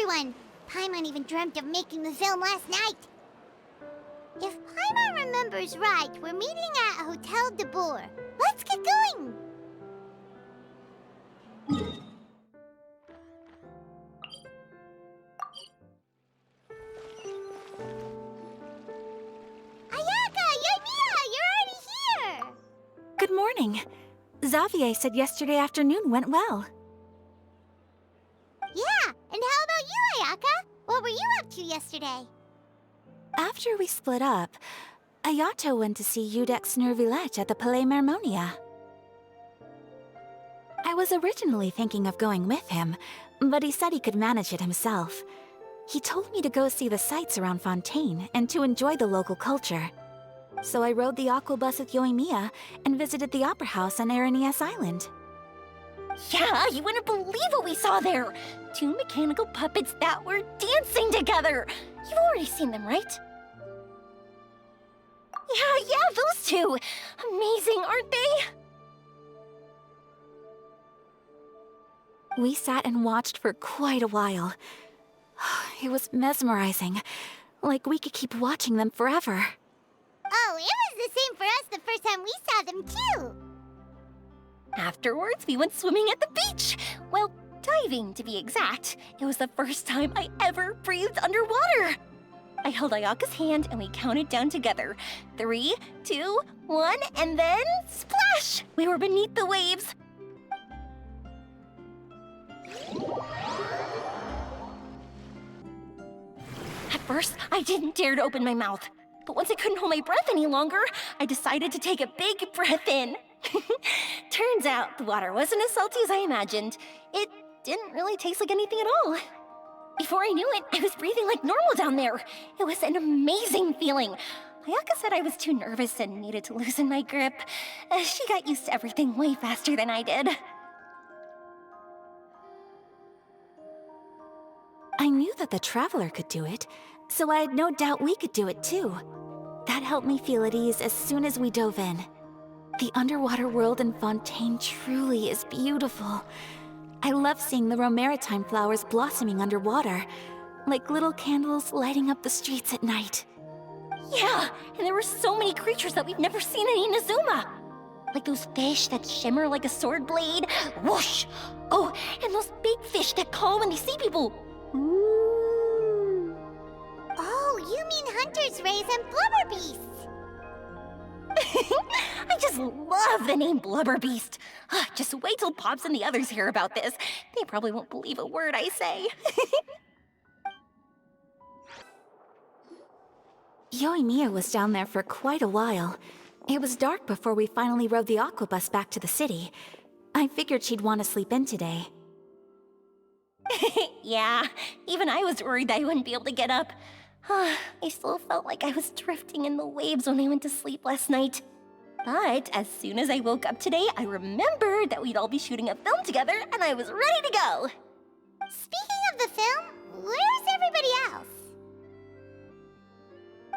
everyone! Paimon even dreamt of making the film last night. If Paimon remembers right, we're meeting at Hotel de Boer. Let's get going! Ayaka! Yoimiya! You're already here! Good morning. Xavier said yesterday afternoon went well. Yeah, and how about you, Ayaka? What were you up to yesterday? After we split up, Ayato went to see Udex Nervillette at the Palais Mermonia. I was originally thinking of going with him, but he said he could manage it himself. He told me to go see the sights around Fontaine and to enjoy the local culture. So I rode the aquabus with Yoimiya and visited the opera house on Aranias Island. Yeah, you wouldn't believe what we saw there! 2 mechanical puppets that were dancing together! You've already seen them, right? Yeah, those two! Amazing, aren't they? We sat and watched for quite a while. It was mesmerizing. Like we could keep watching them forever. Oh, it was the same for us the first time we saw them, too! Afterwards, we went swimming at the beach! Well, diving, to be exact. It was the first time I ever breathed underwater! I held Ayaka's hand and we counted down together. 3, 2, 1, and then splash! We were beneath the waves. At first, I didn't dare to open my mouth. But once I couldn't hold my breath any longer, I decided to take a big breath in. Turns out the water wasn't as salty as I imagined. It didn't really taste like anything at all. Before I knew it, I was breathing like normal down there. It was an amazing feeling. Ayaka said I was too nervous and needed to loosen my grip. She got used to everything way faster than I did. I knew that the Traveler could do it, so I had no doubt we could do it too. That helped me feel at ease as soon as we dove in. The underwater world in Fontaine truly is beautiful. I love seeing the romaritime flowers blossoming underwater, like little candles lighting up the streets at night. Yeah, and there were so many creatures that we've never seen in Inazuma. Like those fish that shimmer like a sword blade. Whoosh! Oh, and those big fish that call when they see people. Ooh. Oh, you mean Hunter's Rays and Blubber Beasts! I just love the name Blubber Beast. Just wait till Pops and the others hear about this. They probably won't believe a word I say. Yoimiya was down there for quite a while. It was dark before we finally rode the aquabus back to the city. I figured she'd want to sleep in today. Yeah, even I was worried that I wouldn't be able to get up. I still felt like I was drifting in the waves when I went to sleep last night. But as soon as I woke up today, I remembered that we'd all be shooting a film together, and I was ready to go. Speaking of the film, where's everybody else?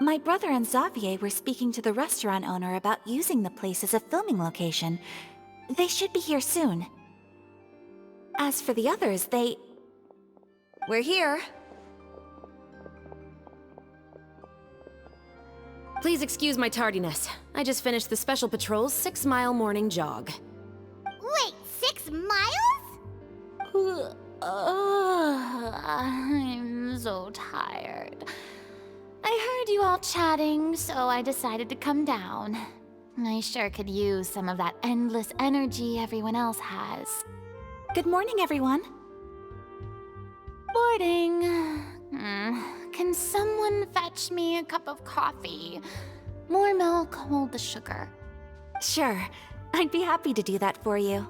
My brother and Xavier were speaking to the restaurant owner about using the place as a filming location. They should be here soon. As for the others, We're here. Please excuse my tardiness. I just finished the Special Patrol's 6-mile morning jog. Wait, 6 miles? I'm so tired. I heard you all chatting, so I decided to come down. I sure could use some of that endless energy everyone else has. Good morning, everyone. Morning. Can someone fetch me a cup of coffee? More milk, hold the sugar. Sure, I'd be happy to do that for you.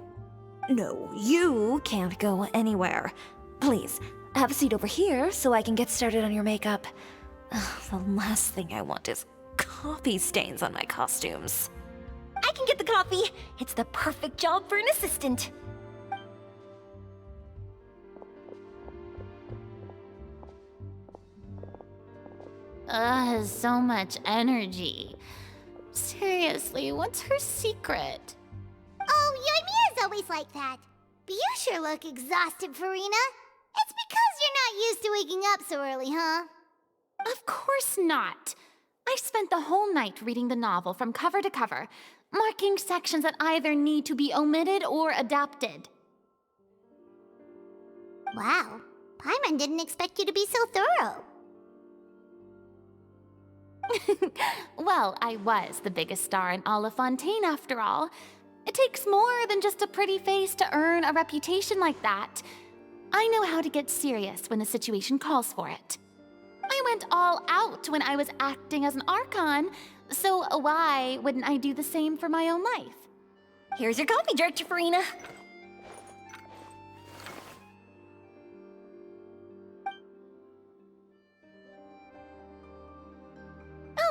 No, you can't go anywhere. Please, have a seat over here so I can get started on your makeup. The last thing I want is coffee stains on my costumes. I can get the coffee. It's the perfect job for an assistant. So much energy. Seriously, what's her secret? Oh, Yoimiya's always like that. But you sure look exhausted, Farina. It's because you're not not used to waking up so early, huh? Of course not. I spent the whole night reading the novel from cover to cover, marking sections that either need to be omitted or adapted. Wow, Paimon didn't expect you to be so thorough. Well, I was the biggest star in all of Fontaine after all. It takes more than just a pretty face to earn a reputation like that. I know how to get serious when the situation calls for it. I went all out when I was acting as an Archon, so why wouldn't I do the same for my own life? Here's your coffee, Director Farina.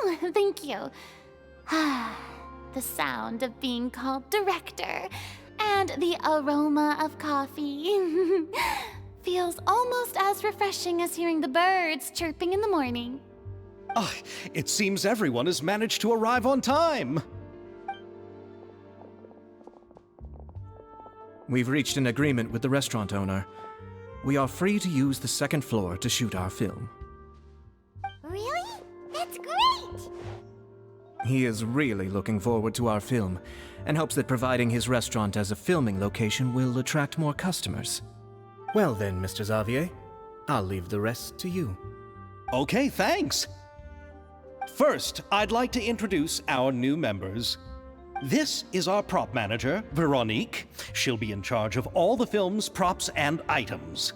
Oh, thank you. The sound of being called director and the aroma of coffee feels almost as refreshing as hearing the birds chirping in the morning. Ah, it seems everyone has managed to arrive on time. We've reached an agreement with the restaurant owner. We are free to use the second floor to shoot our film. Really? That's great! He is really looking forward to our film, and hopes that providing his restaurant as a filming location will attract more customers. Well then, Mr. Xavier, I'll leave the rest to you. Okay, thanks. First, I'd like to introduce our new members. This is our prop manager, Veronique. She'll be in charge of all the film's props and items.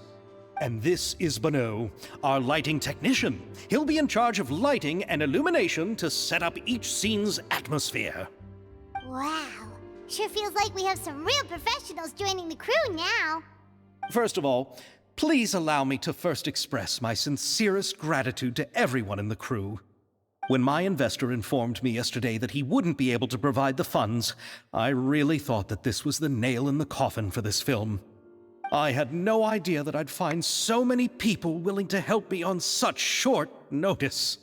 And this is Bonneau, our lighting technician. He'll be in charge of lighting and illumination to set up each scene's atmosphere. Wow, sure feels like we have some real professionals joining the crew now. First of all, please allow me to first express my sincerest gratitude to everyone in the crew. When my investor informed me yesterday that he wouldn't be able to provide the funds, I really thought that this was the nail in the coffin for this film. I had no idea that I'd find so many people willing to help me on such short notice.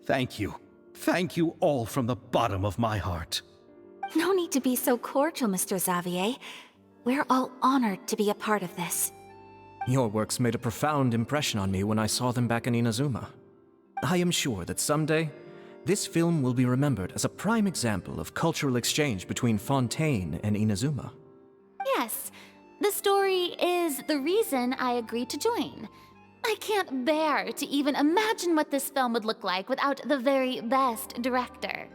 Thank you. Thank you all from the bottom of my heart. No need to be so cordial, Mr. Xavier. We're all honored to be a part of this. Your works made a profound impression on me when I saw them back in Inazuma. I am sure that someday, this film will be remembered as a prime example of cultural exchange between Fontaine and Inazuma. Yes, the story is the reason I agreed to join. I can't bear to even imagine what this film would look like without the very best director.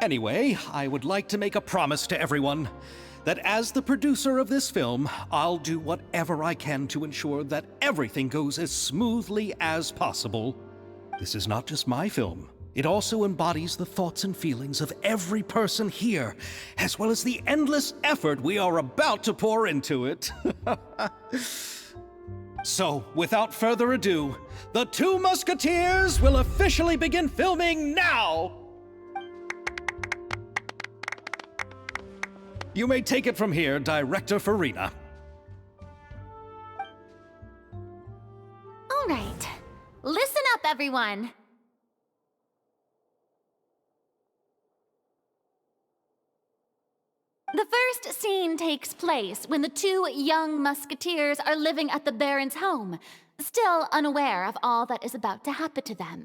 Anyway, I would like to make a promise to everyone that as the producer of this film, I'll do whatever I can to ensure that everything goes as smoothly as possible. This is not just my film. It also embodies the thoughts and feelings of every person here, as well as the endless effort we are about to pour into it. So, without further ado, the Two Musketeers will officially begin filming now! You may take it from here, Director Farina. All right, listen up, everyone. The first scene takes place when the two young musketeers are living at the Baron's home, still unaware of all that is about to happen to them.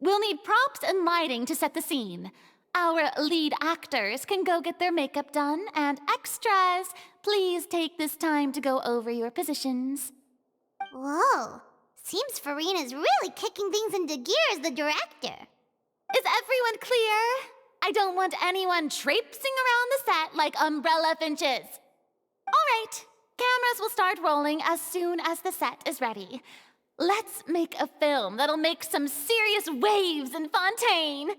We'll need props and lighting to set the scene. Our lead actors can go get their makeup done, and extras, please take this time to go over your positions. Whoa, seems Farina's really kicking things into gear as the director. Is everyone clear? I don't want anyone traipsing around the set like umbrella finches. All right, cameras will start rolling as soon as the set is ready. Let's make a film that'll make some serious waves in Fontaine.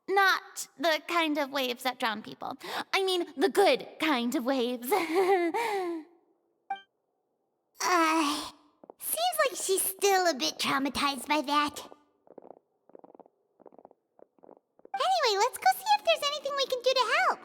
Not the kind of waves that drown people. I mean, the good kind of waves. Seems like she's still a bit traumatized by that. Anyway, let's go see if there's anything we can do to help.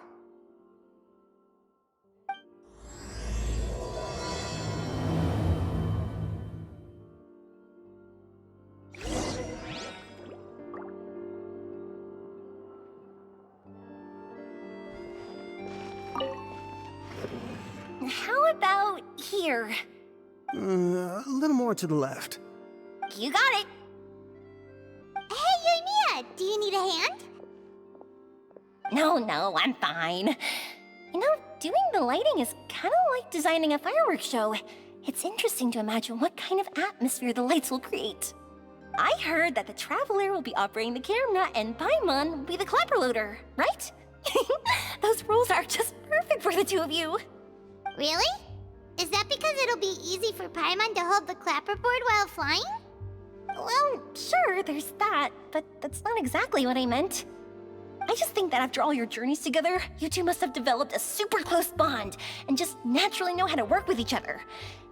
How about here? A little more to the left. You got it. Hey, Yoimiya, do you need a hand? No, I'm fine. You know, doing the lighting is kind of like designing a fireworks show. It's interesting to imagine what kind of atmosphere the lights will create. I heard that the Traveler will be operating the camera and Paimon will be the clapper loader, right? Those roles are just perfect for the two of you. Really? Is that because it'll be easy for Paimon to hold the clapperboard while flying? Well, sure, there's that, but that's not exactly what I meant. I just think that after all your journeys together, you two must have developed a super close bond and just naturally know how to work with each other.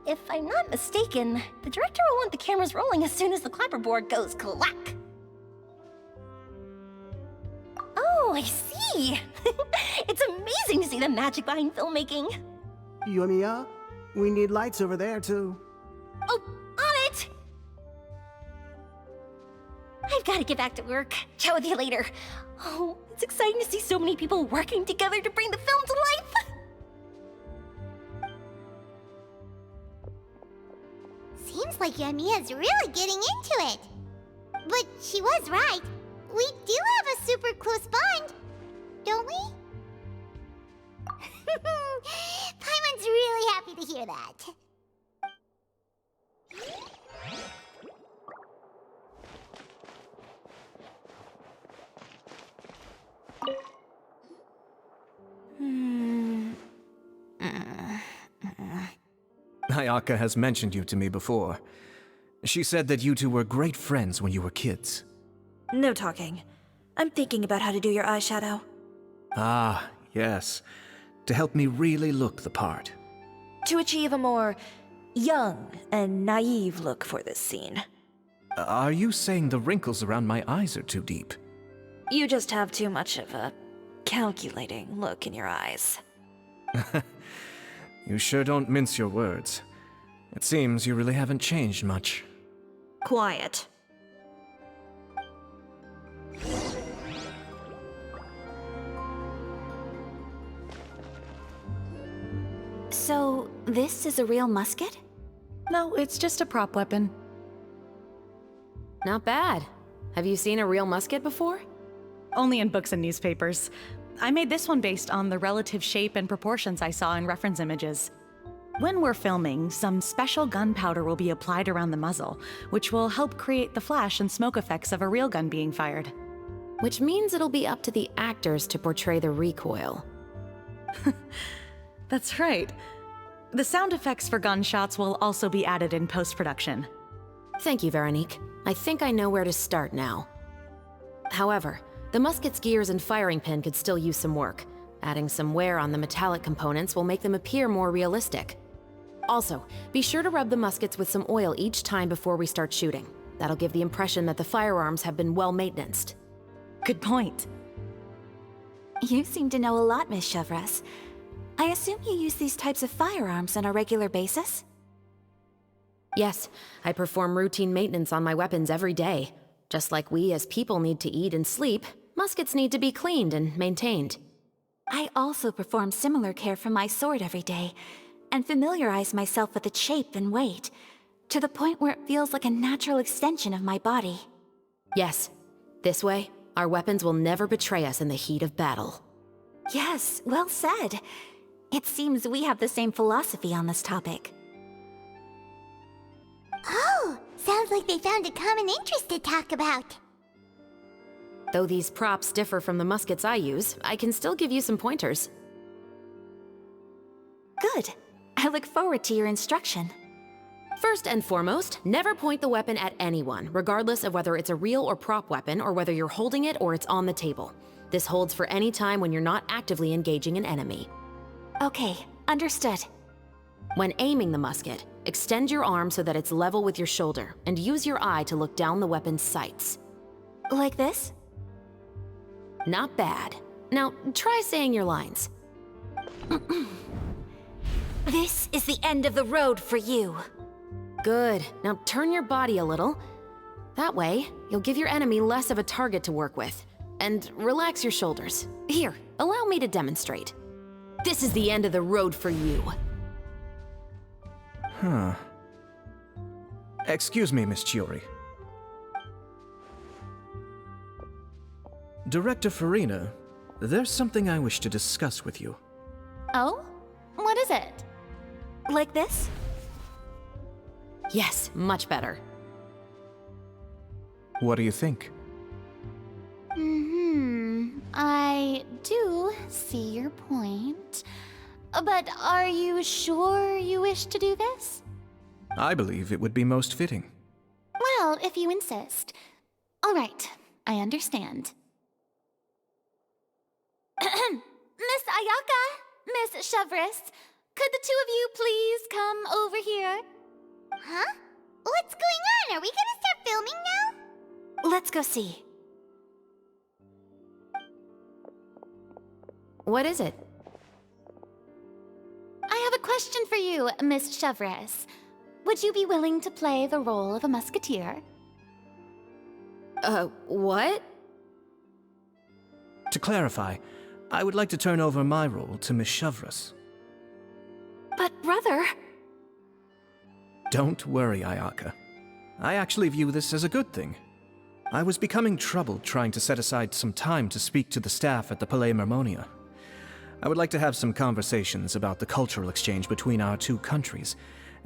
If I'm not mistaken, the director will want the cameras rolling as soon as the clapperboard goes clack. Oh, I see! It's amazing to see the magic behind filmmaking. Yoimiya, we need lights over there, too. Oh, on it! I've got to get back to work. Chat with you later. Oh, it's exciting to see so many people working together to bring the film to life! Seems like Yoimiya's really getting into it. But she was right. We do have a super close bond, don't we? Paimon's really happy to hear that. Ayaka has mentioned you to me before. She said that you two were great friends when you were kids. No talking. I'm thinking about how to do your eyeshadow. Ah, yes. To help me really look the part. To achieve a more young and naive look for this scene. Are you saying the wrinkles around my eyes are too deep? You just have too much of a calculating look in your eyes. You sure don't mince your words. It seems you really haven't changed much. Quiet. So, this is a real musket? No, it's just a prop weapon. Not bad. Have you seen a real musket before? Only in books and newspapers. I made this one based on the relative shape and proportions I saw in reference images. When we're filming, some special gunpowder will be applied around the muzzle, which will help create the flash and smoke effects of a real gun being fired. Which means it'll be up to the actors to portray the recoil. That's right. The sound effects for gunshots will also be added in post-production. Thank you, Veronique. I think I know where to start now. However, the musket's gears and firing pin could still use some work. Adding some wear on the metallic components will make them appear more realistic. Also, be sure to rub the muskets with some oil each time before we start shooting. That'll give the impression that the firearms have been well maintenanced. Good point. You seem to know a lot, Miss Chevres. I assume you use these types of firearms on a regular basis? Yes, I perform routine maintenance on my weapons every day. Just like we as people need to eat and sleep, muskets need to be cleaned and maintained. I also perform similar care for my sword every day, and familiarize myself with its shape and weight, to the point where it feels like a natural extension of my body. Yes, this way, our weapons will never betray us in the heat of battle. Yes, well said. It seems we have the same philosophy on this topic. Oh, sounds like they found a common interest to talk about. Though these props differ from the muskets I use, I can still give you some pointers. Good. I look forward to your instruction. First and foremost, never point the weapon at anyone, regardless of whether it's a real or prop weapon or whether you're holding it or it's on the table. This holds for any time when you're not actively engaging an enemy. Okay, understood. When aiming the musket, extend your arm so that it's level with your shoulder, and use your eye to look down the weapon's sights. Like this? Not bad. Now, try saying your lines. This is the end of the road for you. Good. Now turn your body a little. That way, you'll give your enemy less of a target to work with. And relax your shoulders. Here, allow me to demonstrate. This is the end of the road for you. Huh. Excuse me, Miss Chiori. Director Farina, there's something I wish to discuss with you. Oh? What is it? Like this? Yes, much better. What do you think? I do see your point. But are you sure you wish to do this? I believe it would be most fitting. Well, if you insist. All right, I understand. Miss Ayaka, Miss Chevres, could the two of you please come over here? Huh? What's going on? Are we gonna start filming now? Let's go see. What is it? I have a question for you, Miss Chevres. Would you be willing to play the role of a musketeer? What? To clarify, I would like to turn over my role to Miss Chevres. But brother... Don't worry, Ayaka. I actually view this as a good thing. I was becoming troubled trying to set aside some time to speak to the staff at the Palais Mermonia. I would like to have some conversations about the cultural exchange between our two countries,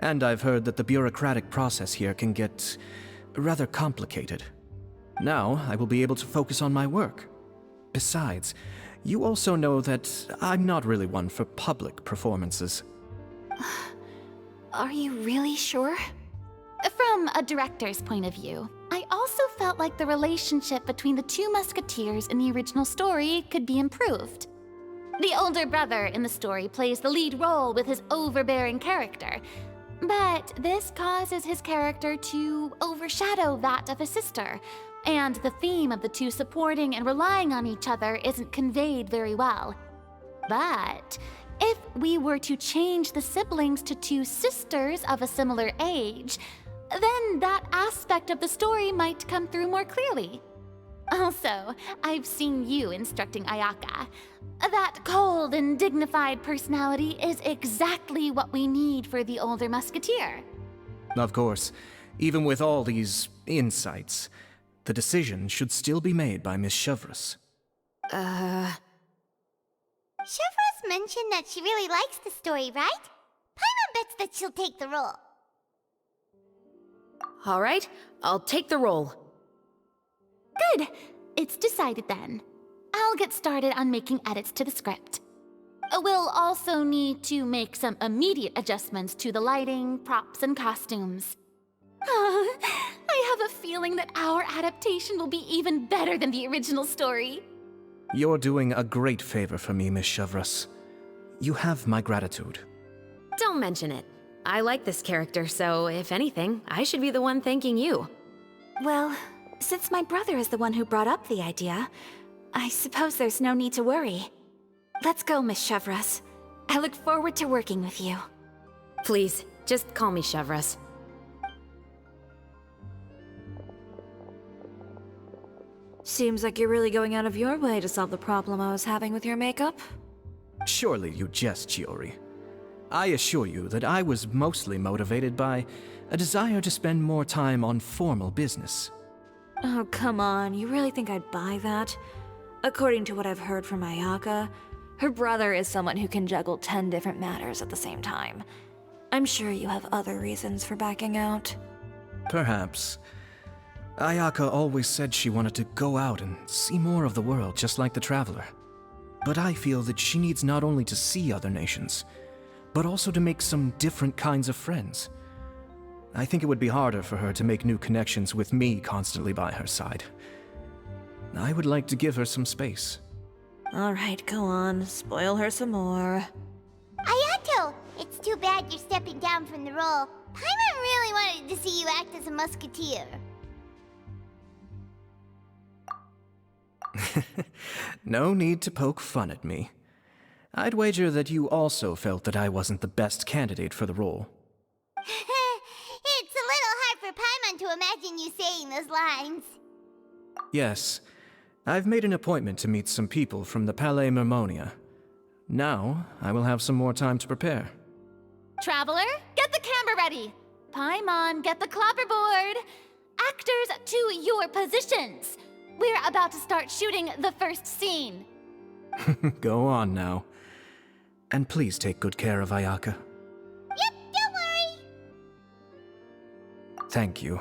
and I've heard that the bureaucratic process here can get rather complicated. Now, I will be able to focus on my work. Besides, you also know that I'm not really one for public performances. Are you really sure? From a director's point of view, I also felt like the relationship between the two musketeers in the original story could be improved. The older brother in the story plays the lead role with his overbearing character, but this causes his character to overshadow that of his sister, and the theme of the two supporting and relying on each other isn't conveyed very well. But if we were to change the siblings to two sisters of a similar age, then that aspect of the story might come through more clearly. Also, I've seen you instructing Ayaka. That cold and dignified personality is exactly what we need for the older musketeer. Of course, even with all these insights, the decision should still be made by Miss Chevres. Chevres mentioned that she really likes the story, right? Paimon bets that she'll take the role. All right, I'll take the role. Good. It's decided then. I'll get started on making edits to the script. We'll also need to make some immediate adjustments to the lighting, props, and costumes. I have a feeling that our adaptation will be even better than the original story. You're doing a great favor for me, Miss Chevres. You have my gratitude. Don't mention it. I like this character, so if anything, I should be the one thanking you. Well, since my brother is the one who brought up the idea, I suppose there's no need to worry. Let's go, Miss Chevres. I look forward to working with you. Please, just call me Chevres. Seems like you're really going out of your way to solve the problem I was having with your makeup. Surely you jest, Chiori. I assure you that I was mostly motivated by a desire to spend more time on formal business. Oh, come on. You really think I'd buy that? According to what I've heard from Ayaka, her brother is someone who can juggle 10 different matters at the same time. I'm sure you have other reasons for backing out. Perhaps. Ayaka always said she wanted to go out and see more of the world, just like the Traveler. But I feel that she needs not only to see other nations, but also to make some different kinds of friends. I think it would be harder for her to make new connections with me constantly by her side. I would like to give her some space. Alright, go on. Spoil her some more. Ayato! It's too bad you're stepping down from the role. Paimon really wanted to see you act as a musketeer. No need to poke fun at me. I'd wager that you also felt that I wasn't the best candidate for the role. It's a little hard for Paimon to imagine you saying those lines. Yes, I've made an appointment to meet some people from the Palais Mermonia. Now, I will have some more time to prepare. Traveler, get the camera ready. Paimon, get the clapperboard! Actors, to your positions! We're about to start shooting the first scene. Go on now. And please take good care of Ayaka. Yep, don't worry. Thank you.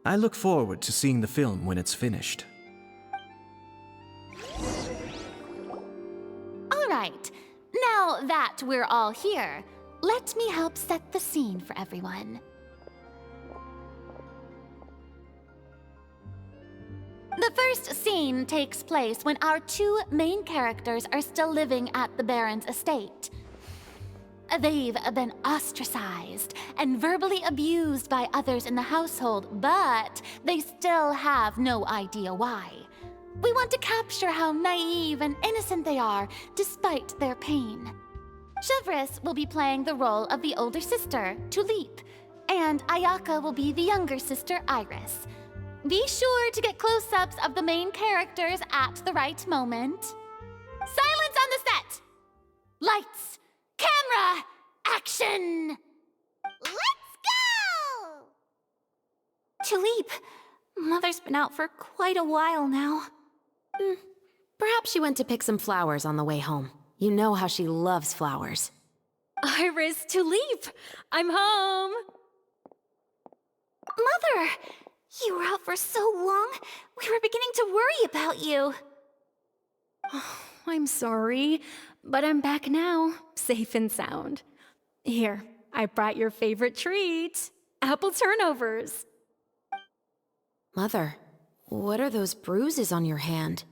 I look forward to seeing the film when it's finished. All right, now that we're all here, let me help set the scene for everyone. The first scene takes place when our two main characters are still living at the Baron's estate. They've been ostracized and verbally abused by others in the household, but they still have no idea why. We want to capture how naive and innocent they are despite their pain. Chevris will be playing the role of the older sister, Tulip, and Ayaka will be the younger sister, Iris. Be sure to get close-ups of the main characters at the right moment. Silence on the set! Lights, camera, action! Let's go! Tulip, Mother's been out for quite a while now. Perhaps she went to pick some flowers on the way home. You know how she loves flowers. Iris, Tulip! I'm home! Mother! You were out for so long, we were beginning to worry about you. I'm sorry, but I'm back now, safe and sound. Here, I brought your favorite treat, apple turnovers. Mother, what are those bruises on your hand?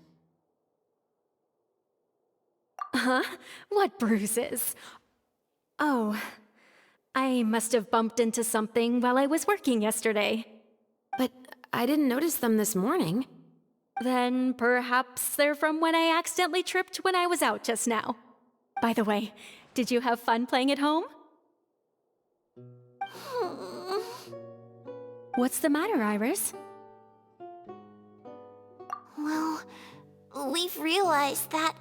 Huh? What bruises? Oh, I must have bumped into something while I was working yesterday. But I didn't notice them this morning. Then perhaps they're from when I accidentally tripped when I was out just now. By the way, did you have fun playing at home? What's the matter, Iris? Well, we've realized that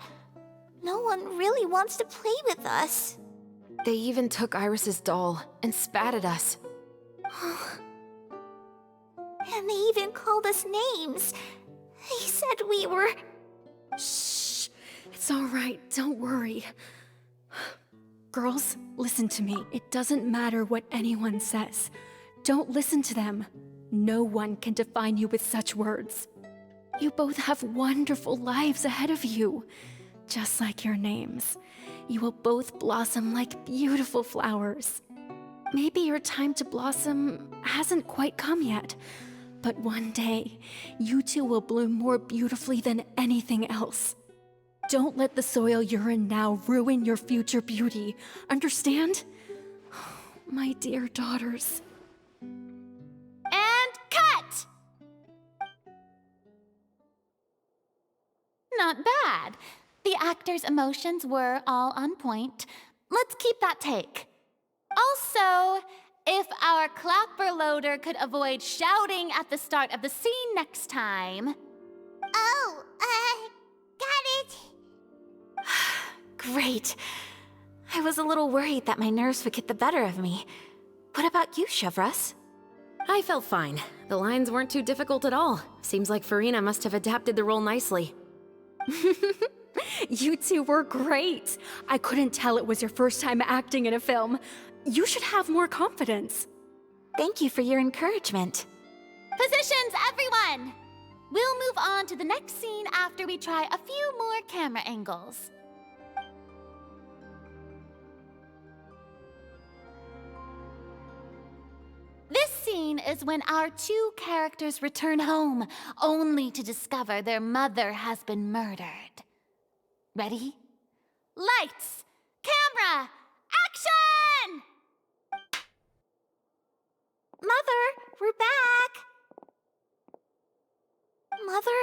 no one really wants to play with us. They even took Iris's doll and spat at us. And they even called us names. They said we were... Shh! It's all right, don't worry. Girls, listen to me. It doesn't matter what anyone says. Don't listen to them. No one can define you with such words. You both have wonderful lives ahead of you. Just like your names. You will both blossom like beautiful flowers. Maybe your time to blossom hasn't quite come yet, but one day, you two will bloom more beautifully than anything else. Don't let the soil you're in now ruin your future beauty. Understand? My dear daughters. And cut! Not bad. The actors' emotions were all on point. Let's keep that take. Also, if our clapper loader could avoid shouting at the start of the scene next time. Oh, got it. Great. I was a little worried that my nerves would get the better of me. What about you, Chevris? I felt fine. The lines weren't too difficult at all. Seems like Farina must have adapted the role nicely. You two were great. I couldn't tell it was your first time acting in a film. You should have more confidence. Thank you for your encouragement. Positions, everyone! We'll move on to the next scene after we try a few more camera angles. This scene is when our two characters return home, only to discover their mother has been murdered. Ready? Lights! Camera! Action! Mother, we're back. Mother?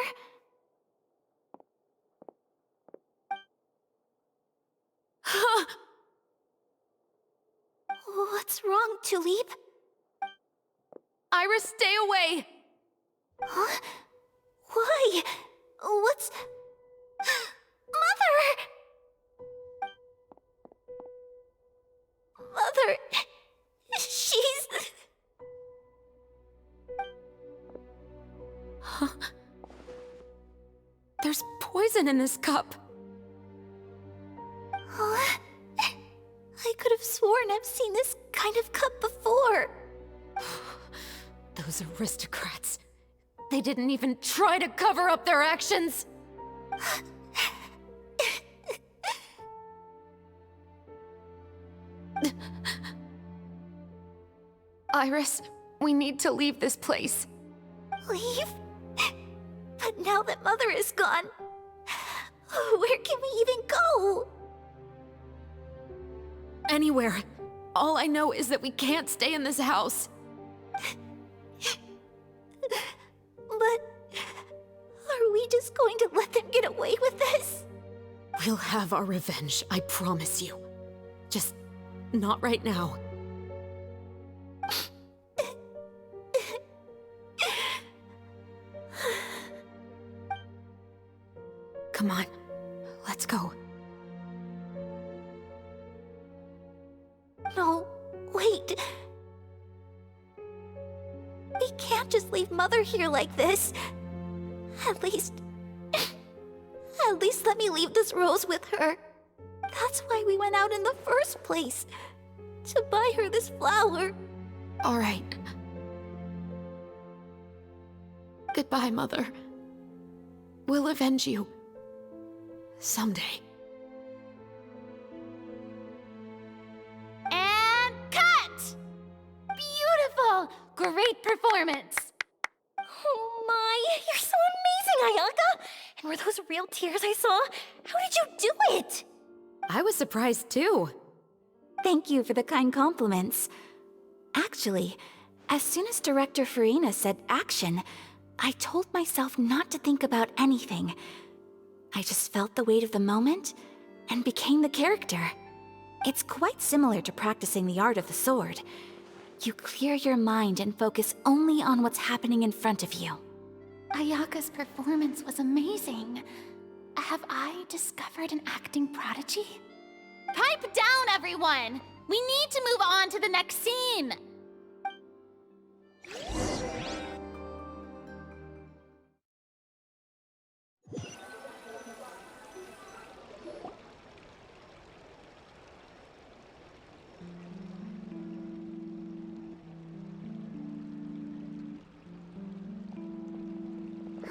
What's wrong, Tulip? Iris, stay away! Huh? Why? What's... Mother! Mother... She's... poison in this cup. Oh, I could have sworn I've seen this kind of cup before. Those aristocrats. They didn't even try to cover up their actions. Iris, we need to leave this place. Leave? But now that Mother is gone, where can we even go? Anywhere. All I know is that we can't stay in this house. But are we just going to let them get away with this? We'll have our revenge, I promise you. Just not right now. Come on, let's go. No, wait. We can't just leave Mother here like this. At least let me leave this rose with her. That's why we went out in the first place. To buy her this flower. All right. Goodbye, Mother. We'll avenge you. Someday. And cut! Beautiful! Great performance! Oh my, you're so amazing, Ayaka! And were those real tears I saw? How did you do it? I was surprised too. Thank you for the kind compliments. Actually, as soon as Director Farina said action, I told myself not to think about anything. I just felt the weight of the moment and became the character. It's quite similar to practicing the art of the sword. You clear your mind and focus only on what's happening in front of you. Ayaka's performance was amazing. Have I discovered an acting prodigy? Pipe down, everyone! We need to move on to the next scene!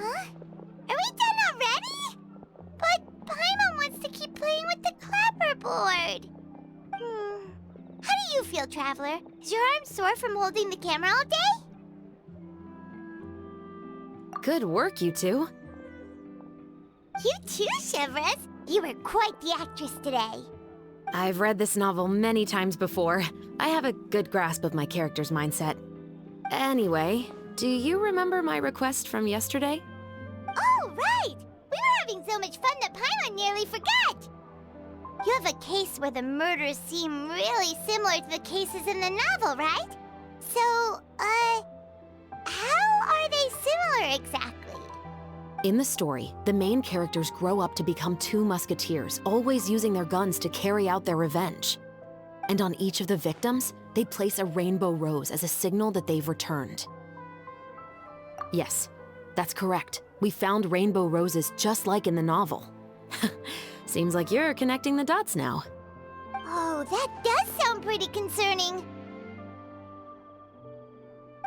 Huh? Are we done already? But Paimon wants to keep playing with the clapperboard. How do you feel, Traveler? Is your arm sore from holding the camera all day? Good work, you two. You too, Shivers. You were quite the actress today. I've read this novel many times before. I have a good grasp of my character's mindset. Anyway, do you remember my request from yesterday? Oh, right! We were having so much fun that Paimon nearly forgot! You have a case where the murders seem really similar to the cases in the novel, right? So, how are they similar exactly? In the story, the main characters grow up to become two musketeers, always using their guns to carry out their revenge. And on each of the victims, they place a rainbow rose as a signal that they've returned. Yes, that's correct. We found rainbow roses just like in the novel. Seems like you're connecting the dots now. Oh, that does sound pretty concerning.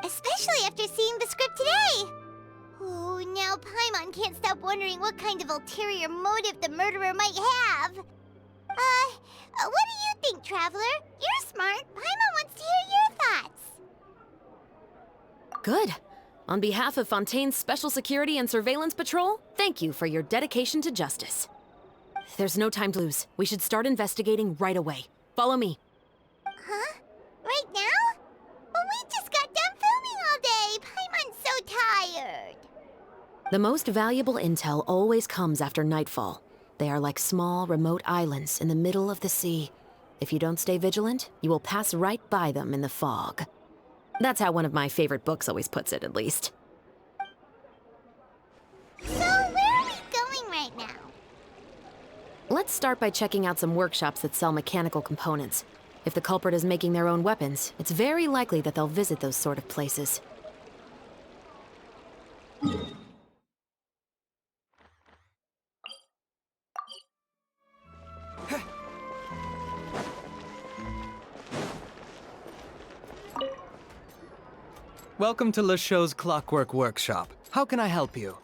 Especially after seeing the script today. Oh, now Paimon can't stop wondering what kind of ulterior motive the murderer might have. What do you think, Traveler? You're smart. Paimon wants to hear your thoughts. Good. On behalf of Fontaine's Special Security and Surveillance Patrol, thank you for your dedication to justice. There's no time to lose. We should start investigating right away. Follow me. Huh? Right now? But we just got done filming all day. Paimon's so tired. The most valuable intel always comes after nightfall. They are like small, remote islands in the middle of the sea. If you don't stay vigilant, you will pass right by them in the fog. That's how one of my favorite books always puts it, at least. So, where are we going right now? Let's start by checking out some workshops that sell mechanical components. If the culprit is making their own weapons, it's very likely that they'll visit those sort of places. Welcome to Le Show's Clockwork Workshop. How can I help you?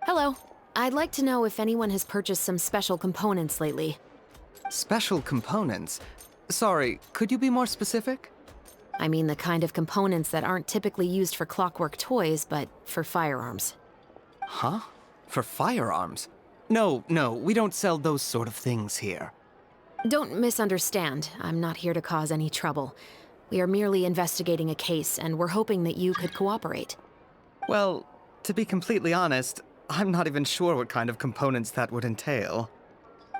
Hello. I'd like to know if anyone has purchased some special components lately. Special components? Sorry, could you be more specific? I mean the kind of components that aren't typically used for clockwork toys, but for firearms. Huh? For firearms? No, we don't sell those sort of things here. Don't misunderstand. I'm not here to cause any trouble. We are merely investigating a case, and we're hoping that you could cooperate. Well, to be completely honest, I'm not even sure what kind of components that would entail.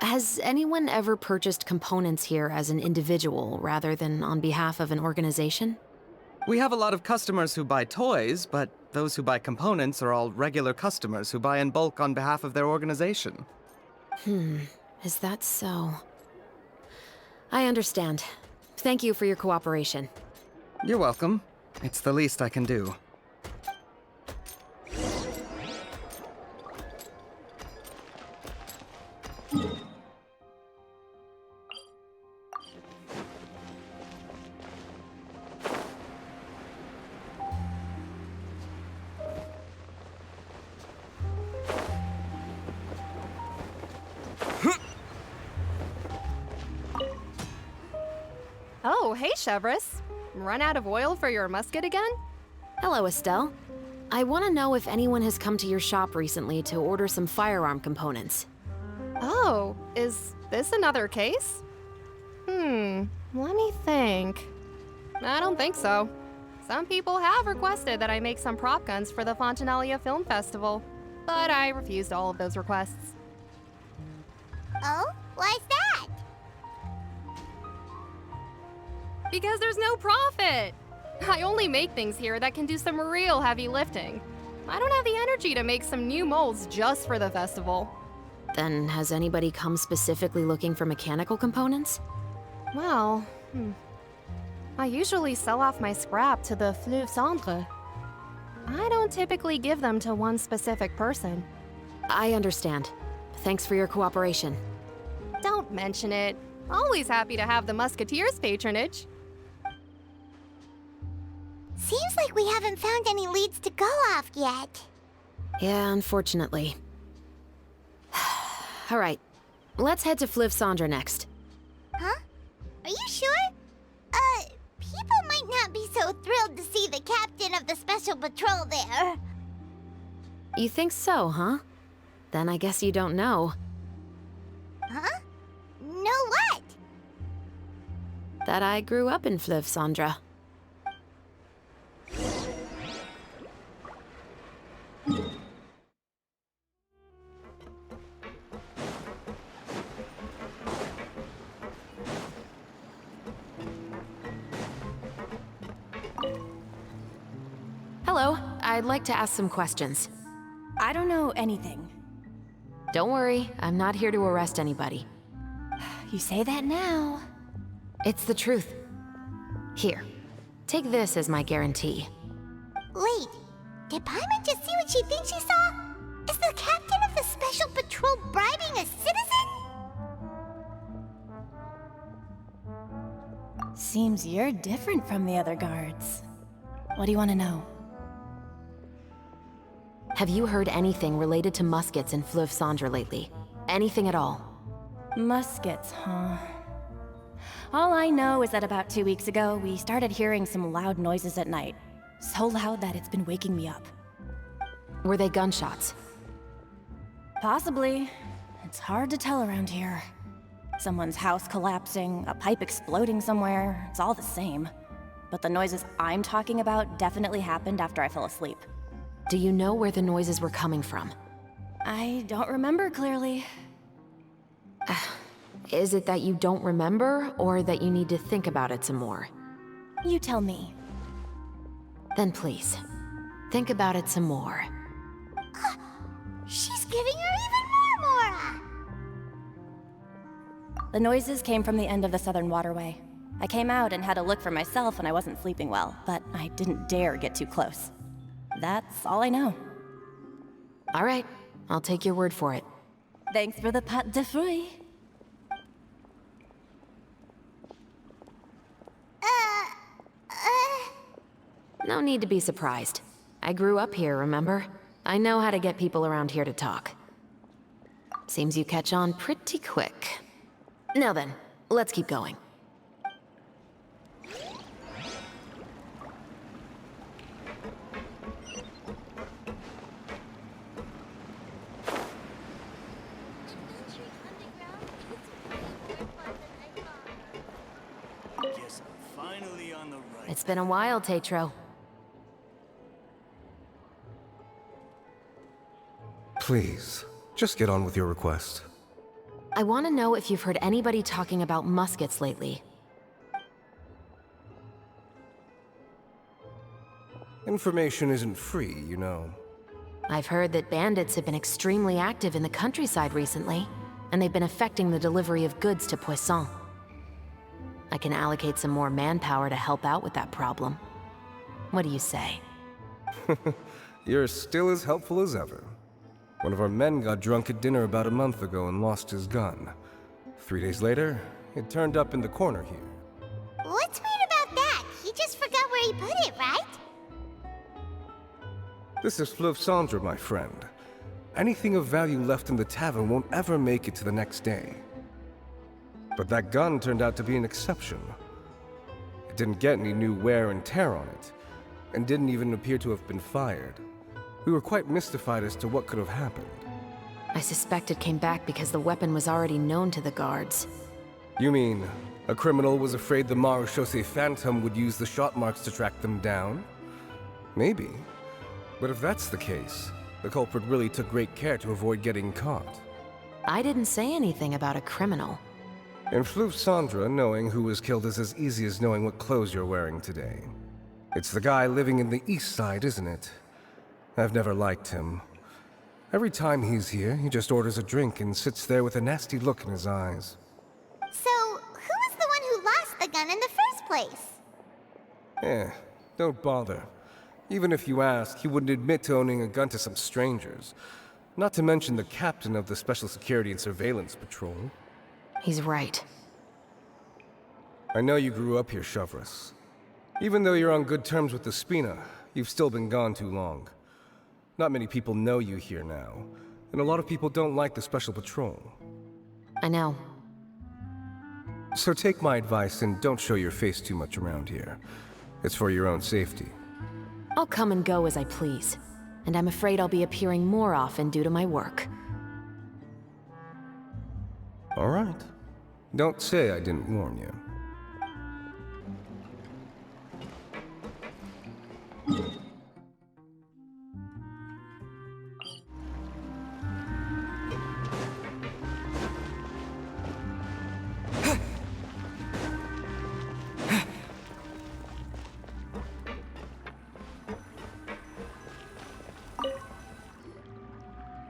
Has anyone ever purchased components here as an individual rather than on behalf of an organization? We have a lot of customers who buy toys, but those who buy components are all regular customers who buy in bulk on behalf of their organization. Is that so? I understand. Thank you for your cooperation. You're welcome. It's the least I can do. Oh, hey, Chevres. Run out of oil for your musket again? Hello, Estelle. I want to know if anyone has come to your shop recently to order some firearm components. Oh, is this another case? Let me think. I don't think so. Some people have requested that I make some prop guns for the Fontaine Film Festival, but I refused all of those requests. Oh? Why's that? Because there's no profit! I only make things here that can do some real heavy lifting. I don't have the energy to make some new molds just for the festival. Then has anybody come specifically looking for mechanical components? Well, I usually sell off my scrap to the Fleuve Cendre. I don't typically give them to one specific person. I understand. Thanks for your cooperation. Don't mention it. Always happy to have the Musketeers' patronage. Seems like we haven't found any leads to go off yet. Yeah, unfortunately. All right, let's head to Fleuve Cendre next. Huh? Are you sure? People might not be so thrilled to see the captain of the special patrol there. You think so, huh? Then I guess you don't know. Huh? Know what? That I grew up in Fleuve Cendre. Hello, I'd like to ask some questions. I don't know anything. Don't worry, I'm not here to arrest anybody. You say that now. It's the truth. Here, take this as my guarantee. Wait, did Paimon just see what she thinks she saw? Is the captain of the special patrol bribing a citizen? Seems you're different from the other guards. What do you want to know? Have you heard anything related to muskets in Fleuve Cendre lately? Anything at all? Muskets, huh? All I know is that about 2 weeks ago, we started hearing some loud noises at night. So loud that it's been waking me up. Were they gunshots? Possibly. It's hard to tell around here. Someone's house collapsing, a pipe exploding somewhere, it's all the same. But the noises I'm talking about definitely happened after I fell asleep. Do you know where the noises were coming from? I don't remember clearly. Is it that you don't remember, or that you need to think about it some more? You tell me. Then please, think about it some more. She's giving her even more Mora! The noises came from the end of the Southern Waterway. I came out and had a look for myself when I wasn't sleeping well, but I didn't dare get too close. That's all I know. All right, I'll take your word for it. Thanks for the pâte de fruits. No need to be surprised. I grew up here, remember? I know how to get people around here to talk. Seems you catch on pretty quick. Now then, let's keep going. Guess I'm finally on the right. It's been a while, Tetro. Please, just get on with your request. I want to know if you've heard anybody talking about muskets lately. Information isn't free, you know. I've heard that bandits have been extremely active in the countryside recently, and they've been affecting the delivery of goods to Poisson. I can allocate some more manpower to help out with that problem. What do you say? You're still as helpful as ever. One of our men got drunk at dinner about a month ago and lost his gun. 3 days later, it turned up in the corner here. What's weird about that? He just forgot where he put it, right? This is Fleuve Cendre, my friend. Anything of value left in the tavern won't ever make it to the next day. But that gun turned out to be an exception. It didn't get any new wear and tear on it, and didn't even appear to have been fired. We were quite mystified as to what could have happened. I suspect it came back because the weapon was already known to the guards. You mean, a criminal was afraid the Marechaussee Phantom would use the shot marks to track them down? Maybe. But if that's the case, the culprit really took great care to avoid getting caught. I didn't say anything about a criminal. In Fleuve Cendre, knowing who was killed is as easy as knowing what clothes you're wearing today. It's the guy living in the east side, isn't it? I've never liked him. Every time he's here, he just orders a drink and sits there with a nasty look in his eyes. So, who was the one who lost the gun in the first place? Don't bother. Even if you ask, he wouldn't admit to owning a gun to some strangers. Not to mention the captain of the Special Security and Surveillance Patrol. He's right. I know you grew up here, Chevres. Even though you're on good terms with the Spina, you've still been gone too long. Not many people know you here now, and a lot of people don't like the Special Patrol. I know. So take my advice and don't show your face too much around here. It's for your own safety. I'll come and go as I please, and I'm afraid I'll be appearing more often due to my work. All right. Don't say I didn't warn you.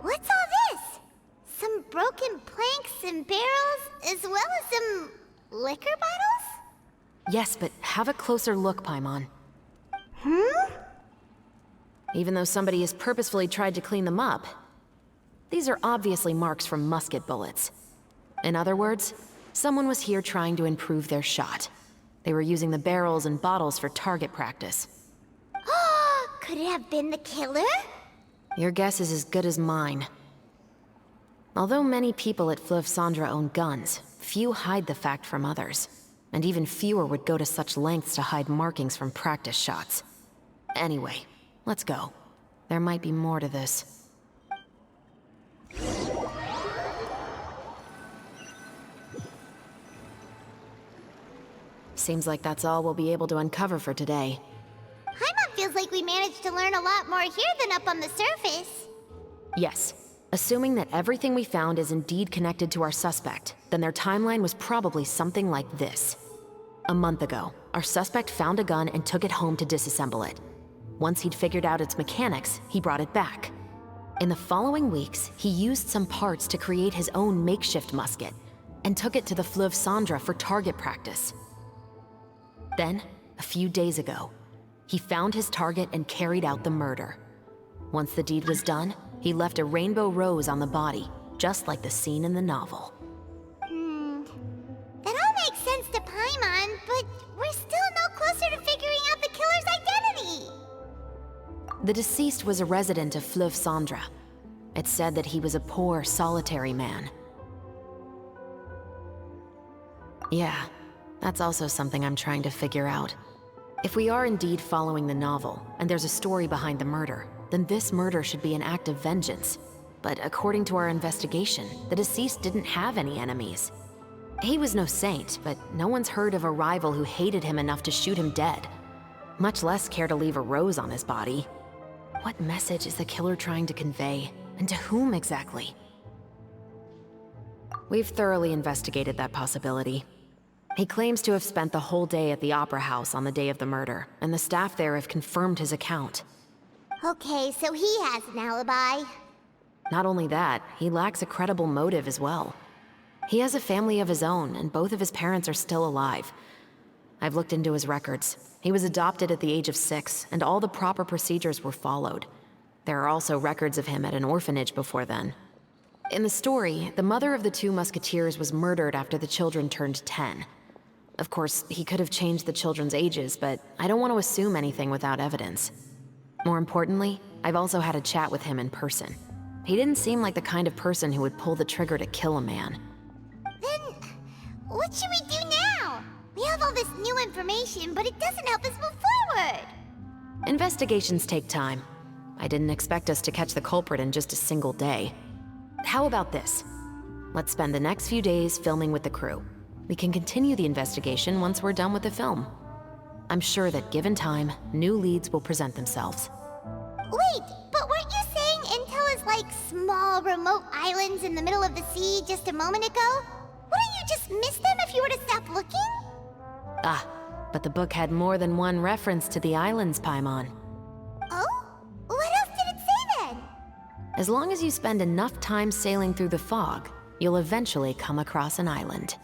What's all this? Some broken planks and barrels, as well as some liquor bottles? Yes, but have a closer look, Paimon. Even though somebody has purposefully tried to clean them up, these are obviously marks from musket bullets. In other words, someone was here trying to improve their shot. They were using the barrels and bottles for target practice. Could it have been the killer? Your guess is as good as mine. Although many people at Fleuve Cendre own guns, few hide the fact from others. And even fewer would go to such lengths to hide markings from practice shots. Anyway, let's go. There might be more to this. Seems like that's all we'll be able to uncover for today. Paimon feels like we managed to learn a lot more here than up on the surface. Yes. Assuming that everything we found is indeed connected to our suspect, then their timeline was probably something like this. A month ago, our suspect found a gun and took it home to disassemble it. Once he'd figured out its mechanics, he brought it back. In the following weeks, he used some parts to create his own makeshift musket, and took it to the Fleuve Cendre for target practice. Then, a few days ago, he found his target and carried out the murder. Once the deed was done, he left a rainbow rose on the body, just like the scene in the novel. That all makes sense to Paimon, but we're still no closer to figuring out the killer's identity. The deceased was a resident of Fleuve Cendre. It's said that he was a poor, solitary man. Yeah, that's also something I'm trying to figure out. If we are indeed following the novel, and there's a story behind the murder, then this murder should be an act of vengeance. But according to our investigation, the deceased didn't have any enemies. He was no saint, but no one's heard of a rival who hated him enough to shoot him dead, much less care to leave a rose on his body. What message is the killer trying to convey, and to whom exactly? We've thoroughly investigated that possibility. He claims to have spent the whole day at the Opera House on the day of the murder, and the staff there have confirmed his account. Okay, so he has an alibi. Not only that, he lacks a credible motive as well. He has a family of his own, and both of his parents are still alive. I've looked into his records. He was adopted at the age of 6, and all the proper procedures were followed. There are also records of him at an orphanage before then. In the story, the mother of the 2 musketeers was murdered after the children turned 10. Of course, he could have changed the children's ages, but I don't want to assume anything without evidence. More importantly, I've also had a chat with him in person. He didn't seem like the kind of person who would pull the trigger to kill a man. Then, what should we do now? We have all this new information, but it doesn't help us move forward. Investigations take time. I didn't expect us to catch the culprit in just a single day. How about this? Let's spend the next few days filming with the crew. We can continue the investigation once we're done with the film. I'm sure that given time, new leads will present themselves. Wait, but weren't you saying Intel is like small, remote islands in the middle of the sea just a moment ago? Wouldn't you just miss them if you were to stop looking? Ah, but the book had more than one reference to the islands, Paimon. Oh? What else did it say then? As long as you spend enough time sailing through the fog, you'll eventually come across an island.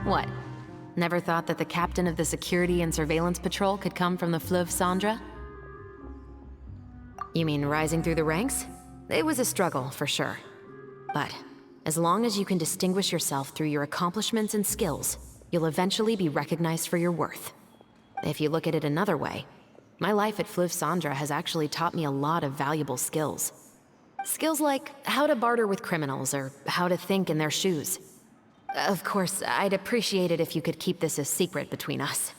What? Never thought that the captain of the security and surveillance patrol could come from the Fleuve Cendre? You mean rising through the ranks? It was a struggle, for sure. But as long as you can distinguish yourself through your accomplishments and skills, you'll eventually be recognized for your worth. If you look at it another way, my life at Fleuve Cendre has actually taught me a lot of valuable skills. Skills like how to barter with criminals or how to think in their shoes. Of course, I'd appreciate it if you could keep this a secret between us.